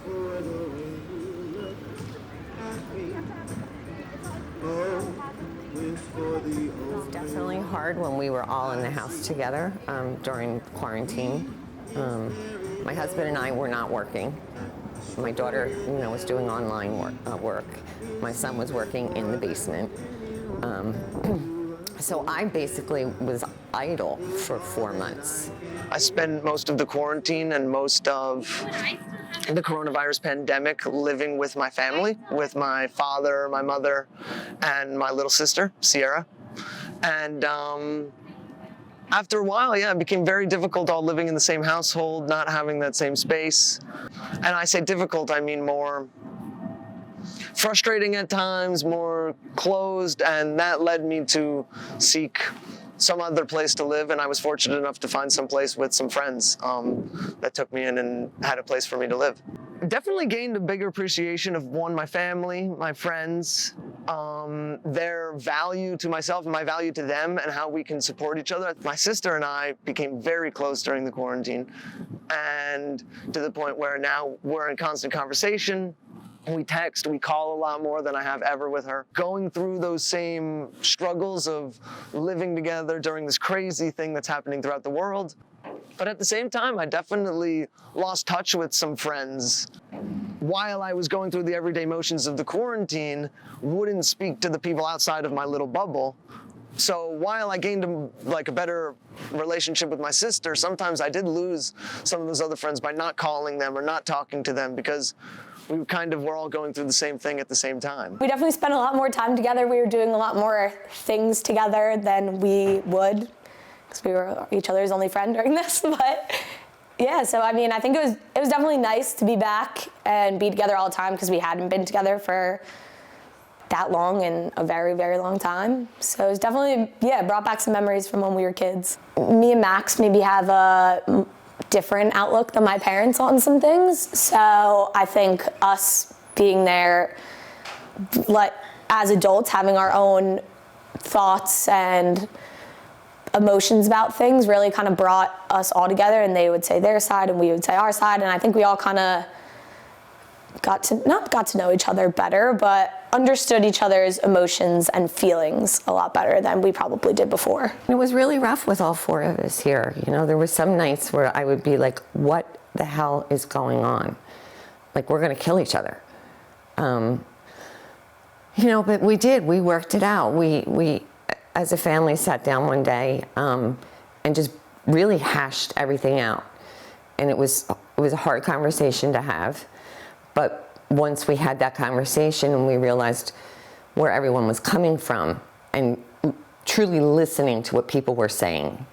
It was definitely hard when we were all in the house together during quarantine. My husband and I were not working. My daughter, was doing online work. My son was working in the basement. So I basically was idle for 4 months. I spent most of the quarantine and most of the coronavirus pandemic living with my family, with my father, my mother, and my little sister, Sierra. And after a while, it became very difficult all living in the same household, not having that same space. And I say difficult, I mean more frustrating at times, more closed, and that led me to seek some other place to live, and I was fortunate enough to find some place with some friends that took me in and had a place for me to live. Definitely gained a bigger appreciation of my family, my friends, their value to myself and my value to them, and how we can support each other. My sister and I became very close during the quarantine, and to the point where now we're in constant conversation. We text, we call a lot more than I have ever with her. Going through those same struggles of living together during this crazy thing that's happening throughout the world. But at the same time, I definitely lost touch with some friends. While I was going through the everyday motions of the quarantine, wouldn't speak to the people outside of my little bubble. So while I gained a better relationship with my sister, sometimes I did lose some of those other friends by not calling them or not talking to them, because we kind of were all going through the same thing at the same time. We definitely spent a lot more time together. We were doing a lot more things together than we would, because we were each other's only friend during this. But yeah, so I mean, I think it was definitely nice to be back and be together all the time, because we hadn't been together for that long in a very, very long time. So it was definitely, brought back some memories from when we were kids. Me and Max maybe have a different outlook than my parents on some things. So I think us being there, as adults, having our own thoughts and emotions about things really kind of brought us all together, and they would say their side and we would say our side. And I think we all kind of not got to know each other better, but understood each other's emotions and feelings a lot better than we probably did before. It was really rough with all four of us here. There were some nights where I would be like, what the hell is going on? Like, we're gonna kill each other. But we worked it out. We as a family sat down one day and just really hashed everything out. And it was a hard conversation to have. But once we had that conversation and we realized where everyone was coming from and truly listening to what people were saying,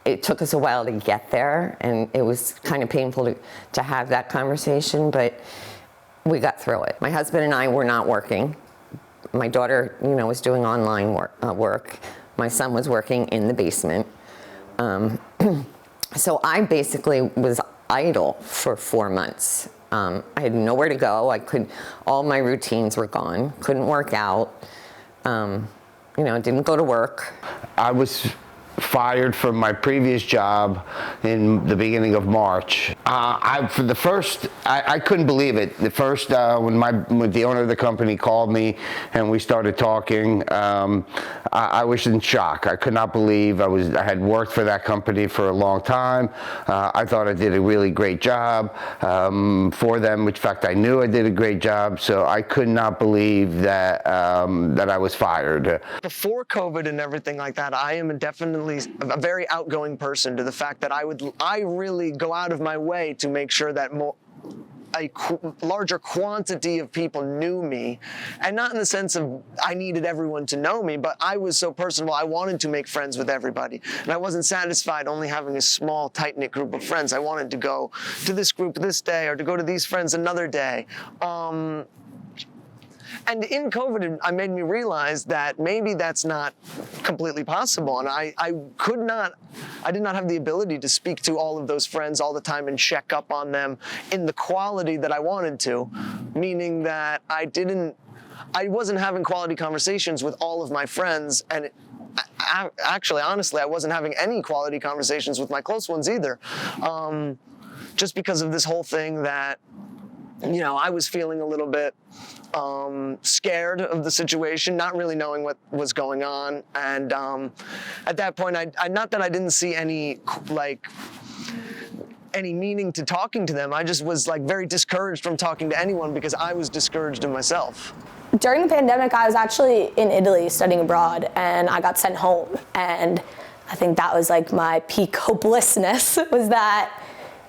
it took us a while to get there, and it was kind of painful to have that conversation, but we got through it. My husband and I were not working. My daughter, was doing online work. My son was working in the basement. So I basically was idle for 4 months. I had nowhere to go. All my routines were gone. Couldn't work out. Didn't go to work. I was fired from my previous job in the beginning of March. I couldn't believe it. The first, when the owner of the company called me and we started talking, I was in shock. I could not believe I had worked for that company for a long time. I thought I did a really great job for them. In fact, I knew I did a great job. So I could not believe that I was fired. Before COVID and everything like that, I am definitely a very outgoing person, to the fact that I really go out of my way to make sure that a larger quantity of people knew me, and not in the sense of I needed everyone to know me, but I was so personable. I wanted to make friends with everybody, and I wasn't satisfied only having a small, tight-knit group of friends. I wanted to go to this group this day, or to go to these friends another day. And in COVID, it made me realize that maybe that's not completely possible. And I did not have the ability to speak to all of those friends all the time and check up on them in the quality that I wanted to, meaning that I wasn't having quality conversations with all of my friends, and honestly, I wasn't having any quality conversations with my close ones either. just because of this whole thing that, you know, I was feeling a little bit scared of the situation, not really knowing what was going on. And at that point, I not that I didn't see any meaning to talking to them. I just was like very discouraged from talking to anyone because I was discouraged in myself. During the pandemic, I was actually in Italy studying abroad, and I got sent home. And I think that was like my peak hopelessness, was that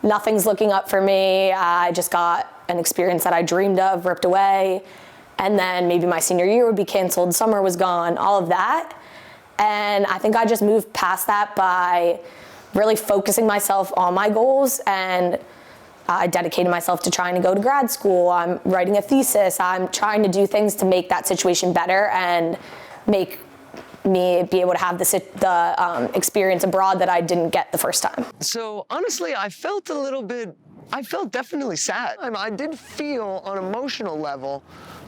nothing's looking up for me. I just got an experience that I dreamed of ripped away. And then maybe my senior year would be canceled, summer was gone, all of that. And I think I just moved past that by really focusing myself on my goals, and I dedicated myself to trying to go to grad school. I'm writing a thesis. I'm trying to do things to make that situation better and make me be able to have the experience abroad that I didn't get the first time. So honestly, I felt definitely sad. I did feel on an emotional level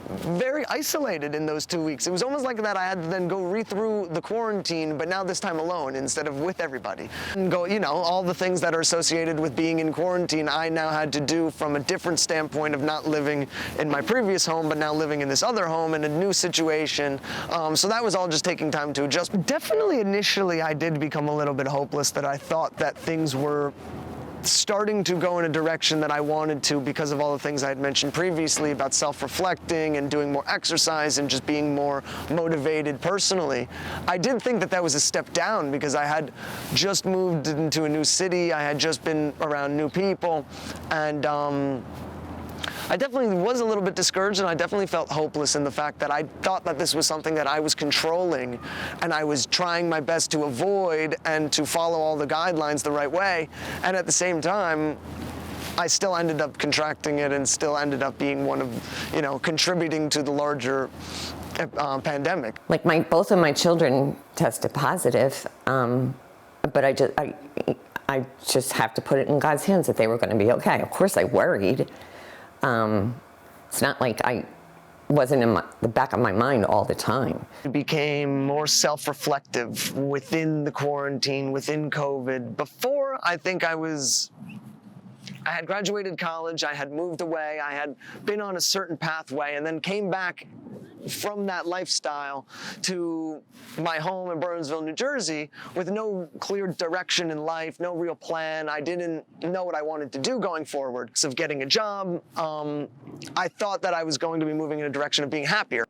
very isolated in those 2 weeks. It was almost like that I had to then go re-through the quarantine, but now this time alone instead of with everybody. And go, you know, all the things that are associated with being in quarantine, I now had to do from a different standpoint of not living in my previous home, but now living in this other home in a new situation. So that was all just taking time to adjust. Definitely initially I did become a little bit hopeless, that I thought that things were starting to go in a direction that I wanted to because of all the things I had mentioned previously about self-reflecting and doing more exercise and just being more motivated personally. I did think that that was a step down because I had just moved into a new city, I had just been around new people, and I definitely was a little bit discouraged, and I definitely felt hopeless in the fact that I thought that this was something that I was controlling, and I was trying my best to avoid and to follow all the guidelines the right way. And at the same time, I still ended up contracting it and still ended up being one of, you know, contributing to the larger pandemic. Like both of my children tested positive, but I just have to put it in God's hands that they were going to be okay. Of course I worried. It's not like I wasn't in the back of my mind all the time. I became more self-reflective within the quarantine, within COVID. Before, I think I had graduated college, I had moved away, I had been on a certain pathway, and then came back from that lifestyle to my home in Burnsville, New Jersey, with no clear direction in life, no real plan. I didn't know what I wanted to do going forward. So of getting a job, I thought that I was going to be moving in a direction of being happier.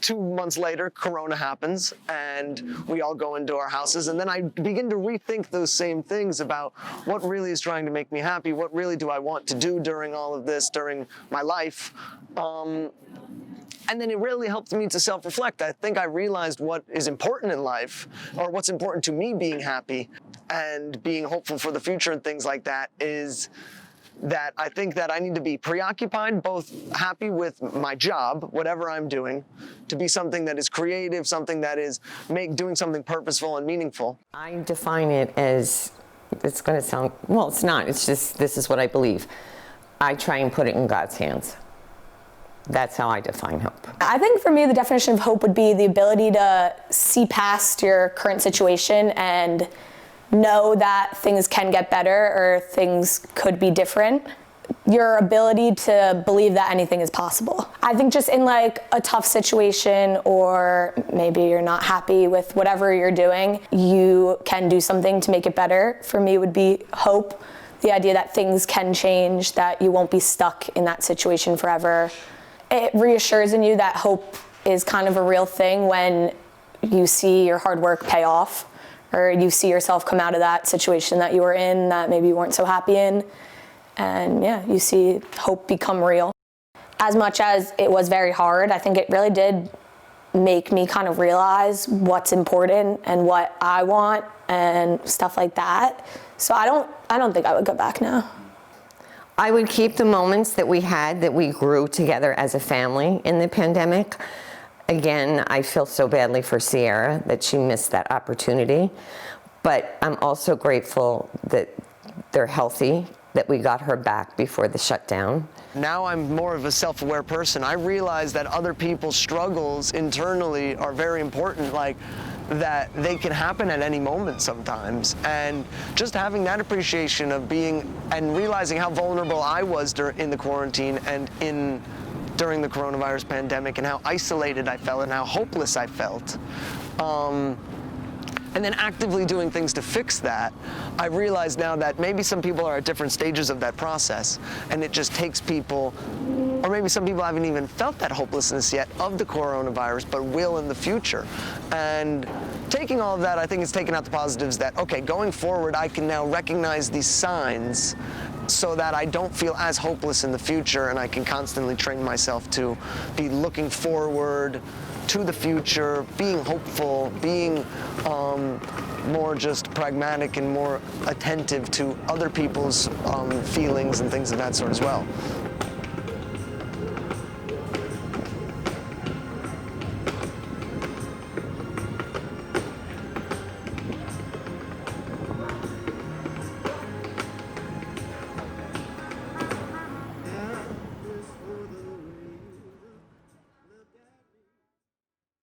2 months later, Corona happens, and we all go into our houses, and then I begin to rethink those same things about what really is trying to make me happy, what really do I want to do during all of this, during my life. And then it really helped me to self-reflect. I think I realized what is important in life, or what's important to me being happy and being hopeful for the future and things like that, is that I think that I need to be preoccupied, both happy with my job, whatever I'm doing, to be something that is creative, something that is doing something purposeful and meaningful. I define it as, it's going to sound, well, it's not, it's just, this is what I believe. I try and put it in God's hands. That's how I define hope. I think for me, the definition of hope would be the ability to see past your current situation and know that things can get better or things could be different. Your ability to believe that anything is possible. I think just in like a tough situation, or maybe you're not happy with whatever you're doing, you can do something to make it better. For me, would be hope. The idea that things can change, that you won't be stuck in that situation forever. It reassures in you that hope is kind of a real thing when you see your hard work pay off, or you see yourself come out of that situation that you were in that maybe you weren't so happy in. And yeah, you see hope become real. As much as it was very hard, I think it really did make me kind of realize what's important and what I want and stuff like that. So I don't think I would go back now. I would keep the moments that we had, that we grew together as a family in the pandemic. Again, I feel so badly for Sierra that she missed that opportunity, but I'm also grateful that they're healthy, that we got her back before the shutdown. Now I'm more of a self-aware person. I realize that other people's struggles internally are very important. Like, that they can happen at any moment sometimes. And just having that appreciation of being and realizing how vulnerable I was in the quarantine and during the coronavirus pandemic, and how isolated I felt and how hopeless I felt. And then actively doing things to fix that, I realize now that maybe some people are at different stages of that process, and it just takes people, or maybe some people haven't even felt that hopelessness yet of the coronavirus, but will in the future. And taking all of that, I think it's taken out the positives that, okay, going forward, I can now recognize these signs so that I don't feel as hopeless in the future, and I can constantly train myself to be looking forward to the future, being hopeful, being more just pragmatic and more attentive to other people's feelings and things of that sort as well.